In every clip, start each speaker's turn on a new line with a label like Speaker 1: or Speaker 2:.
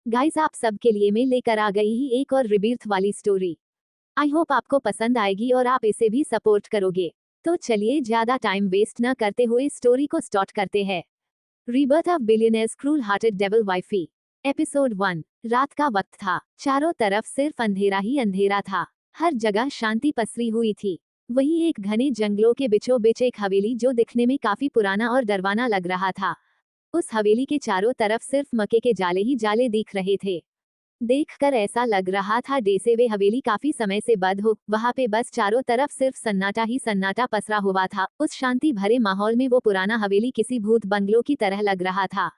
Speaker 1: Guys, आप सबके लिए मैं लेकर आ गई ही एक और रिबीर्थ वाली स्टोरी। आई होप आपको पसंद आएगी और आप इसे भी सपोर्ट करोगे। तो चलिए ज्यादा टाइम वेस्ट न करते हुए स्टोरी को स्टार्ट करते हैं। Rebirth of billionaires cruel hearted devil wifey. Episode 1। रात का वक्त था। चारों तरफ सिर्फ अंधेरा ही अंधेरा था। हर जगह शांति पसरी हुई थी। वही एक घने जंगलों के बीचों बीच एक हवेली जो दिखने में काफी पुराना और डरवाना लग रहा था। उस हवेली के चारों तरफ सिर्फ मक्के के जाले ही जाले दिख रहे थे। देखकर ऐसा लग रहा था जैसे वे हवेली काफी समय से बंद हो। वहां पे बस चारों तरफ सिर्फ सन्नाटा ही सन्नाटा पसरा हुआ था। उस शांति भरे माहौल में वो पुराना हवेली किसी भूत बंगलों की तरह लग रहा था।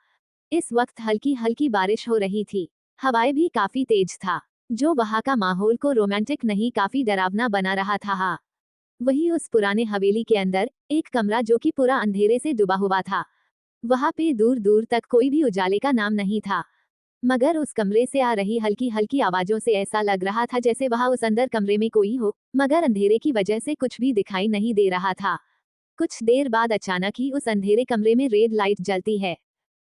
Speaker 1: इस वक्त हल्की हल्की बारिश हो रही थी। हवाएं भी काफी तेज था, जो वहां का माहौल को रोमांटिक नहीं काफी डरावना बना रहा था। हाँ, वही उस पुराने हवेली के अंदर एक कमरा जो कि पूरा अंधेरे से डूबा हुआ था। वहां पे दूर दूर तक कोई भी उजाले का नाम नहीं था, मगर उस कमरे से आ रही हल्की हल्की आवाजों से ऐसा लग रहा था जैसे वहां उस अंदर कमरे में कोई हो, मगर अंधेरे की वजह से कुछ भी दिखाई नहीं दे रहा था। कुछ देर बाद अचानक ही उस अंधेरे कमरे में रेड लाइट जलती है,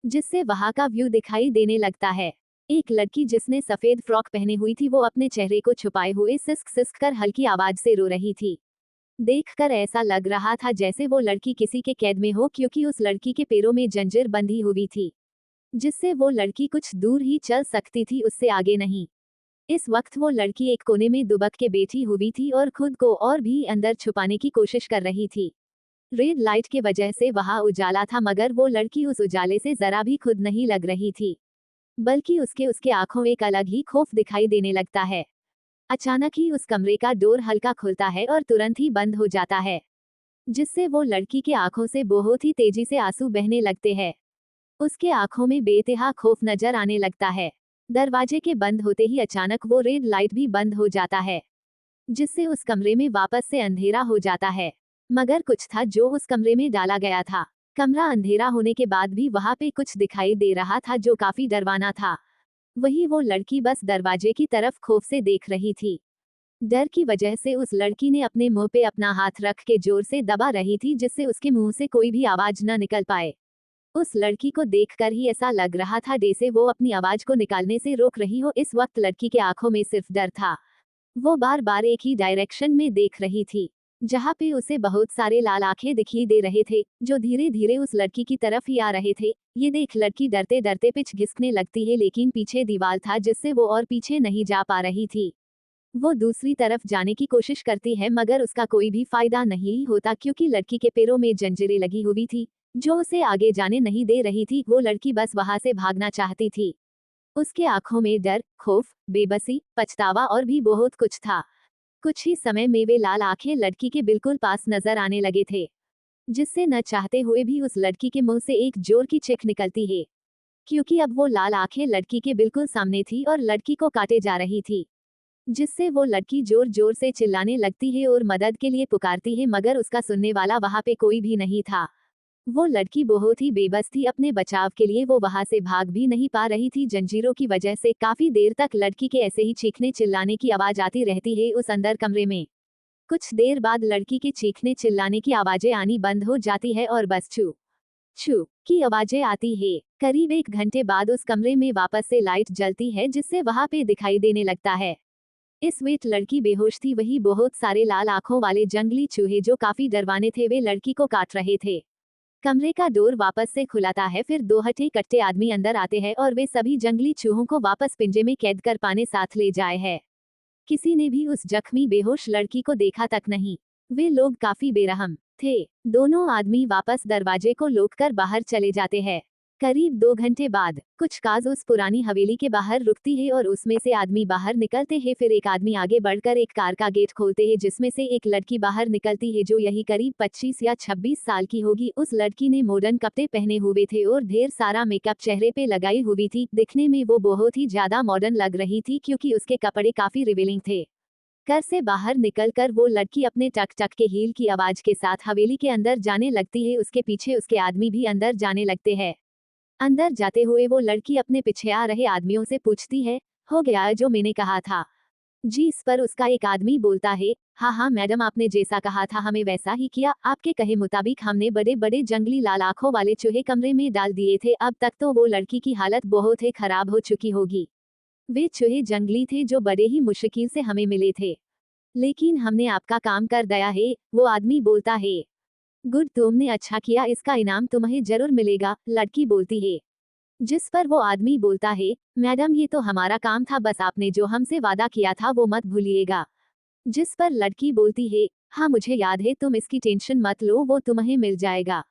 Speaker 1: जिससे वहां का व्यू दिखाई देने लगता है। एक लड़की जिसने सफेद फ्रॉक पहनी हुई थी वो अपने चेहरे को छुपाए हुए सिसक सिसक कर हल्की आवाज से रो रही थी। देखकर ऐसा लग रहा था जैसे वो लड़की किसी के कैद में हो, क्योंकि उस लड़की के पैरों में जंजीर बंधी हुई थी, जिससे वो लड़की कुछ दूर ही चल सकती थी, उससे आगे नहीं। इस वक्त वो लड़की एक कोने में दुबक के बैठी हुई थी और खुद को और भी अंदर छुपाने की कोशिश कर रही थी। रेड लाइट के वजह से वहां उजाला था, मगर वो लड़की उस उजाले से जरा भी खुद नहीं लग रही थी, बल्कि उसके उसके आंखों एक अलग ही खौफ दिखाई देने लगता है। अचानक ही उस कमरे का डोर हल्का खुलता है और तुरंत ही बंद हो जाता है, जिससे वो लड़की के आंखों से बहुत ही तेजी से आंसू बहने लगते हैं। उसके आंखों में बेतहा खौफ नजर आने लगता है। दरवाजे के बंद होते ही अचानक वो रेड लाइट भी बंद हो जाता है, जिससे उस कमरे में वापस से अंधेरा हो जाता है। मगर कुछ था जो उस कमरे में डाला गया था। कमरा अंधेरा होने के बाद भी वहां पे कुछ दिखाई दे रहा था जो काफी डरवाना था। वही वो लड़की बस दरवाजे की तरफ खौफ से देख रही थी। डर की वजह से उस लड़की ने अपने मुंह पे अपना हाथ रख के जोर से दबा रही थी, जिससे उसके मुंह से कोई भी आवाज न निकल पाए। उस लड़की को देखकर ही ऐसा लग रहा था जैसे वो अपनी आवाज को निकालने से रोक रही हो। इस वक्त लड़की के आंखों में सिर्फ डर था। वो बार बार एक ही डायरेक्शन में देख रही थी, जहाँ पे उसे बहुत सारे लाल आंखें दिखाई दे रहे थे, जो धीरे धीरे उस लड़की की तरफ ही आ रहे थे। ये देख लड़की डरते डरते पीछे घिसकने लगती है, लेकिन पीछे दीवार था जिससे वो और पीछे नहीं जा पा रही थी। वो दूसरी तरफ जाने की कोशिश करती है, मगर उसका कोई भी फायदा नहीं होता, क्योंकि लड़की के पैरों में जंजीरें लगी हुई थी, जो उसे आगे जाने नहीं दे रही थी। वो लड़की बस वहां से भागना चाहती थी। उसके आंखों में डर, खौफ, बेबसी, पछतावा और भी बहुत कुछ था। कुछ ही समय में वे लाल आंखें लड़की के बिल्कुल पास नजर आने लगे थे, जिससे न चाहते हुए भी उस लड़की के मुंह से एक जोर की चीख निकलती है, क्योंकि अब वो लाल आंखें लड़की के बिल्कुल सामने थी और लड़की को काटे जा रही थी, जिससे वो लड़की जोर जोर से चिल्लाने लगती है और मदद के लिए पुकारती है, मगर उसका सुनने वाला वहां पे कोई भी नहीं था। वो लड़की बहुत ही बेबस थी। अपने बचाव के लिए वो वहां से भाग भी नहीं पा रही थी। जंजीरों की वजह से काफी देर तक लड़की के ऐसे ही चीखने चिल्लाने की आवाज आती रहती है उस अंदर कमरे में। कुछ देर बाद लड़की के चीखने चिल्लाने की आवाजें आनी बंद हो जाती है और बस छू छू की आवाजें आती है। करीब 1 घंटे बाद उस कमरे में वापस से लाइट जलती है, जिससे वहां पे दिखाई देने लगता है। इस वेट लड़की बेहोश थी। वही बहुत सारे लाल आंखों वाले जंगली चूहे जो काफी डरवाने थे, वे लड़की को काट रहे थे। कमरे का डोर वापस से खुलाता है। फिर 2 हट्टे कट्टे आदमी अंदर आते हैं और वे सभी जंगली चूहों को वापस पिंजरे में कैद कर पाने साथ ले जाए है। किसी ने भी उस जख्मी बेहोश लड़की को देखा तक नहीं। वे लोग काफी बेरहम थे। दोनों आदमी वापस दरवाजे को लोक कर बाहर चले जाते हैं। करीब 2 घंटे बाद कुछ कार उस पुरानी हवेली के बाहर रुकती है और उसमें से आदमी बाहर निकलते हैं। फिर एक आदमी आगे बढ़कर एक कार का गेट खोलते हैं, जिसमें से एक लड़की बाहर निकलती है, जो यही करीब 25 या 26 साल की होगी। उस लड़की ने मॉडर्न कपड़े पहने हुए थे और ढेर सारा मेकअप चेहरे पे लगाई हुई थी। दिखने में वो बहुत ही ज्यादा मॉडर्न लग रही थी, क्योंकि उसके कपड़े काफी रिवीलिंग थे। घर से बाहर निकलकर वो लड़की अपने टक टक के हील की आवाज के साथ हवेली के अंदर जाने लगती है। उसके पीछे उसके आदमी भी अंदर जाने लगते हैं। अंदर जाते हुए वो लड़की अपने पीछे आ रहे आदमियों से पूछती है, हो गया जो मैंने कहा था। जी, इस पर उसका एक आदमी बोलता है, हाँ हाँ मैडम, आपने जैसा कहा था हमें वैसा ही किया, आपके कहे मुताबिक हमने बड़े बड़े जंगली लाल आंखों वाले चूहे कमरे में डाल दिए थे। अब तक तो वो लड़की की हालत बहुत ही खराब हो चुकी होगी। वे चूहे जंगली थे जो बड़े ही मुश्किल से हमें मिले थे, लेकिन हमने आपका काम कर दिया है। वो आदमी बोलता है, गुड, तुमने अच्छा किया, इसका इनाम तुम्हें जरूर मिलेगा, लड़की बोलती है। जिस पर वो आदमी बोलता है, मैडम ये तो हमारा काम था, बस आपने जो हमसे वादा किया था वो मत भूलिएगा। जिस पर लड़की बोलती है, हाँ मुझे याद है, तुम इसकी टेंशन मत लो, वो तुम्हें मिल जाएगा।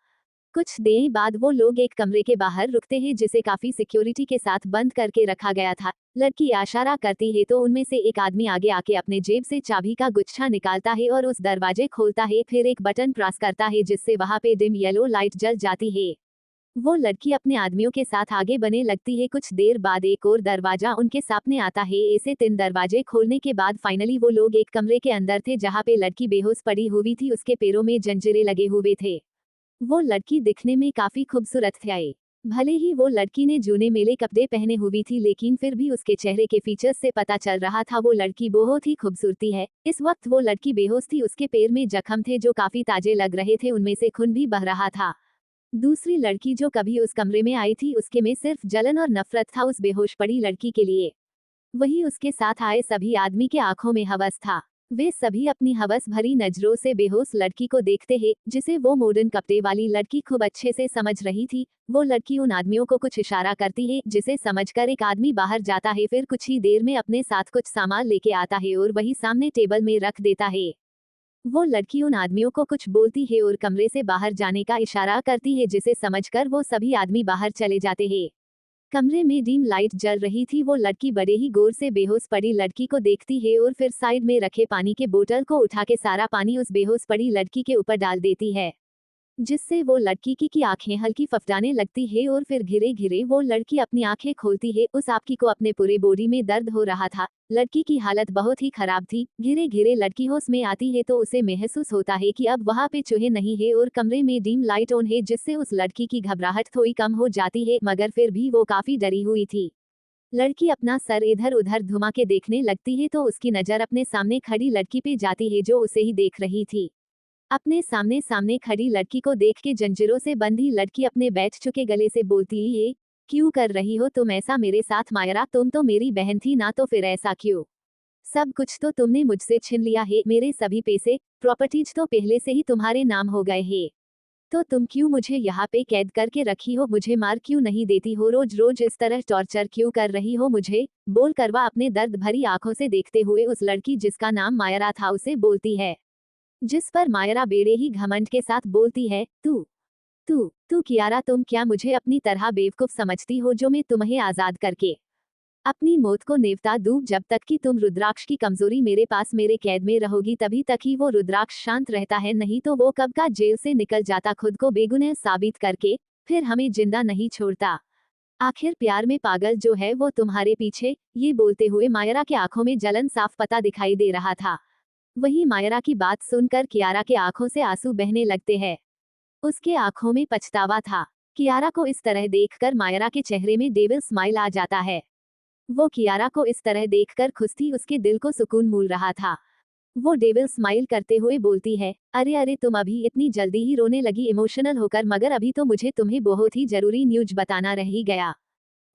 Speaker 1: कुछ देर बाद वो लोग एक कमरे के बाहर रुकते हैं जिसे काफी सिक्योरिटी के साथ बंद करके रखा गया था। लड़की इशारा करती है तो उनमें से एक आदमी आगे आके अपने जेब से चाबी का गुच्छा निकालता है और उस दरवाजे खोलता है, फिर एक बटन प्रेस करता है जिससे वहां पे डिम येलो लाइट जल जाती है। वो लड़की अपने आदमियों के साथ आगे बढ़ने लगती है। कुछ देर बाद एक और दरवाजा उनके सामने आता है। ऐसे 3 दरवाजे खोलने के बाद फाइनली वो लोग एक कमरे के अंदर थे जहाँ पे लड़की बेहोश पड़ी हुई थी, उसके पैरों में जंजीरें लगे हुए थे। वो लड़की दिखने में काफी खूबसूरत थी। भले ही वो लड़की ने जूने मेले कपड़े पहने हुई थी, लेकिन फिर भी उसके चेहरे के फीचर्स से पता चल रहा था वो लड़की बहुत ही खूबसूरती है। इस वक्त वो लड़की बेहोश थी, उसके पैर में जख्म थे जो काफी ताजे लग रहे थे, उनमें से खून भी बह रहा था। दूसरी लड़की जो कभी उस कमरे में आई थी उसके में सिर्फ जलन और नफरत था उस बेहोश पड़ी लड़की के लिए। वही उसके साथ आए सभी आदमी के आंखों में हवस था। वे सभी अपनी हवस भरी नजरों से बेहोश लड़की को देखते हैं जिसे वो मॉडर्न कपड़े वाली लड़की खूब अच्छे से समझ रही थी। वो लड़की उन आदमियों को कुछ इशारा करती है जिसे समझकर एक आदमी बाहर जाता है, फिर कुछ ही देर में अपने साथ कुछ सामान लेके आता है और वही सामने टेबल में रख देता है। वो लड़की उन आदमियों को कुछ बोलती है और कमरे से बाहर जाने का इशारा करती है जिसे समझकर वो सभी आदमी बाहर चले जाते हैं। कमरे में डीम लाइट जल रही थी। वो लड़की बड़े ही गौर से बेहोश पड़ी लड़की को देखती है और फिर साइड में रखे पानी के बोतल को उठा के सारा पानी उस बेहोश पड़ी लड़की के ऊपर डाल देती है, जिससे वो लड़की की आंखें हल्की फफडाने लगती है और फिर धीरे धीरे वो लड़की अपनी आंखें खोलती है। उस आपकी को अपने पूरे बॉडी में दर्द हो रहा था। लड़की की हालत बहुत ही खराब थी। धीरे धीरे लड़की होश में आती है तो उसे महसूस होता है कि अब वहाँ पे चूहे नहीं है और कमरे में डीम लाइट ऑन है, जिससे उस लड़की की घबराहट थोड़ी कम हो जाती है, मगर फिर भी वो काफी डरी हुई थी। लड़की अपना सर इधर उधर घुमा के देखने लगती है तो उसकी नजर अपने सामने खड़ी लड़की पे जाती है जो उसे ही देख रही थी। अपने सामने सामने खड़ी लड़की को देख के जंजीरों से बंधी लड़की अपने बैठ चुके गले से बोलती है, क्यों कर रही हो तुम ऐसा मेरे साथ मायरा, तुम तो मेरी बहन थी ना, तो फिर ऐसा क्यों? सब कुछ तो तुमने मुझसे छीन लिया है, मेरे सभी पैसे प्रॉपर्टीज तो पहले से ही तुम्हारे नाम हो गए हैं। तो तुम क्यों मुझे यहाँ पे कैद करके रखी हो? मुझे मार क्यों नहीं देती हो? रोज रोज इस तरह टॉर्चर क्यों कर रही हो मुझे? बोल कर वह अपने दर्द भरी आंखों से देखते हुए उस लड़की जिसका नाम मायरा था उसे बोलती है। जिस पर मायरा बेड़े ही घमंड के साथ बोलती है, तू तू तू कियारा, तुम क्या मुझे अपनी तरह बेवकूफ समझती हो जो मैं तुम्हें आजाद करके अपनी मौत को नेवता दूं? जब तक कि तुम रुद्राक्ष की कमजोरी मेरे पास मेरे कैद में रहोगी तभी तक ही वो रुद्राक्ष शांत रहता है, नहीं तो वो कब का जेल से निकल जाता खुद को बेगुनाह साबित करके, फिर हमें जिंदा नहीं छोड़ता। आखिर प्यार में पागल जो है वो तुम्हारे पीछे। ये बोलते हुए मायरा के आंखों में जलन साफ पता दिखाई दे रहा था। वही मायरा की बात सुनकर कियारा के आंखों से आंसू बहने लगते हैं। उसके आंखों में पछतावा था। कियारा को इस तरह देखकर मायरा के चेहरे में डेविल स्माइल आ जाता है। वो कियारा को इस तरह देखकर खुश थी, उसके दिल को सुकून मिल रहा था। वो डेविल स्माइल करते हुए बोलती है, अरे अरे तुम अभी इतनी जल्दी ही रोने लगी इमोशनल होकर, मगर अभी तो मुझे तुम्हें बहुत ही जरूरी न्यूज बताना रह ही गया।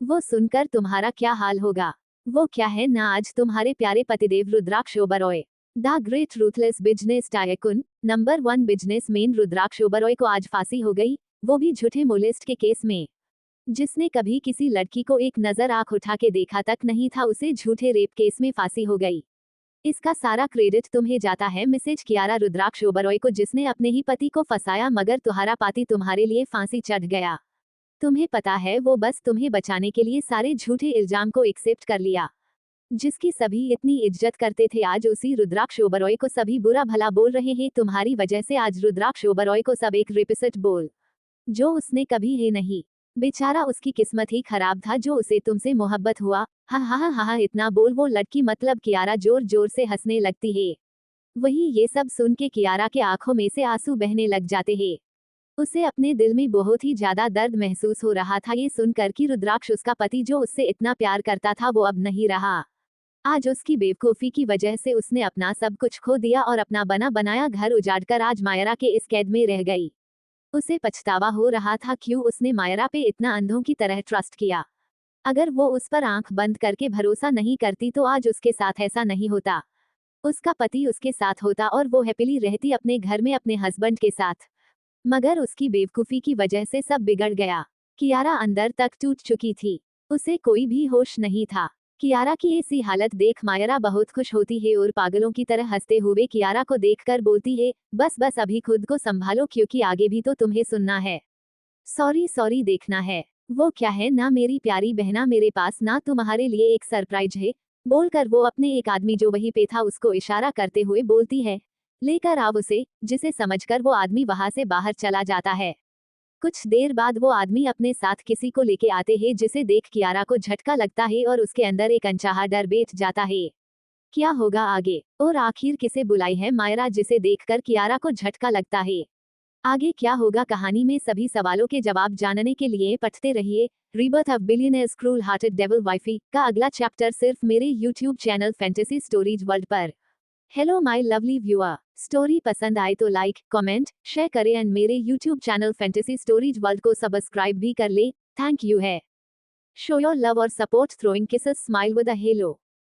Speaker 1: वो सुनकर तुम्हारा क्या हाल होगा? वो क्या है ना, आज तुम्हारे प्यारे पतिदेव Rudraksh Oberoi, the great ruthless business tycoon, number 1 businessman Rudraksh Oberoi को आज फांसी हो गई, वो भी झूठे मोलेस्ट के केस में। जिसने कभी किसी लड़की को एक नजर आंख उठा के देखा तक नहीं था, उसे झूठे रेप केस में फांसी हो गई। इसका सारा क्रेडिट तुम्हें जाता है मिसेज कियारा रुद्राक्ष ओबरॉय को, जिसने अपने ही पति को फंसाया मगर तुम्हारा पति तुम्हारे लिए फांसी चढ़ गया। तुम्हें पता है वो बस तुम्हें बचाने के लिए सारे झूठे इल्जाम को एक्सेप्ट कर लिया। जिसकी सभी इतनी इज्जत करते थे आज उसी रुद्राक्ष ओबरॉय को सभी बुरा भला बोल रहे हैं। तुम्हारी वजह से आज रुद्राक्ष ओबरॉय को सब एक रेपिस्ट बोल जो उसने कभी ही नहीं। बेचारा उसकी किस्मत ही खराब था जो उसे तुमसे मोहब्बत हुआ। हा हा हा हा हा, इतना बोल वो लड़की मतलब कियारा जोर जोर से हंसने लगती है। वही ये सब सुन के कियारा के आंखों में से आंसू बहने लग जाते हैं। उसे अपने दिल में बहुत ही ज्यादा दर्द महसूस हो रहा था ये सुनकर कि रुद्राक्ष उसका पति जो उससे इतना प्यार करता था वो अब नहीं रहा। आज उसकी बेवकूफ़ी की वजह से उसने अपना सब कुछ खो दिया और अपना बना बनाया घर उजाड़कर आज मायरा के इस कैद में रह गई। उसे पछतावा हो रहा था क्यों उसने मायरा पे इतना अंधों की तरह ट्रस्ट किया। अगर वो उस पर आंख बंद करके भरोसा नहीं करती तो आज उसके साथ ऐसा नहीं होता। उसका पति उसके साथ होता और वो हैप्पीली रहती अपने घर में अपने हस्बैंड के साथ। मगर उसकी बेवकूफ़ी की वजह से सब बिगड़ गया। कियारा अंदर तक टूट चुकी थी। उसे कोई भी होश नहीं था। कियारा की ऐसी हालत देख मायरा बहुत खुश होती है और पागलों की तरह हंसते हुए कियारा को देखकर बोलती है, बस बस अभी खुद को संभालो क्योंकि आगे भी तो तुम्हें सुनना है। सॉरी सॉरी देखना है। वो क्या है ना मेरी प्यारी बहना, मेरे पास ना तुम्हारे लिए एक सरप्राइज है। बोलकर वो अपने एक आदमी जो वहीं पे था उसको इशारा करते हुए बोलती है, लेकर आओ उसे, जिसे समझकर वो आदमी वहां से बाहर चला जाता है। कुछ देर बाद वो आदमी अपने साथ किसी को लेके आते हैं जिसे देख कियारा को झटका लगता है और उसके अंदर एक अनचाहा डर बैठ जाता है। क्या होगा आगे और आखिर किसे बुलाई है मायरा जिसे देखकर कियारा को झटका लगता है। आगे क्या होगा कहानी में सभी सवालों के जवाब जानने के लिए पढ़ते रहिए rebirth of billionaires cruel hearted devil wifey का अगला चैप्टर सिर्फ मेरे YouTube channel fantasy stories world पर। Hello my lovely viewer, story पसंद आए तो लाइक कमेंट शेयर करें एंड मेरे YouTube channel fantasy stories world को सब्सक्राइब भी कर ले। थैंक यू है। शो योर लव और support throwing kisses smile with a hello.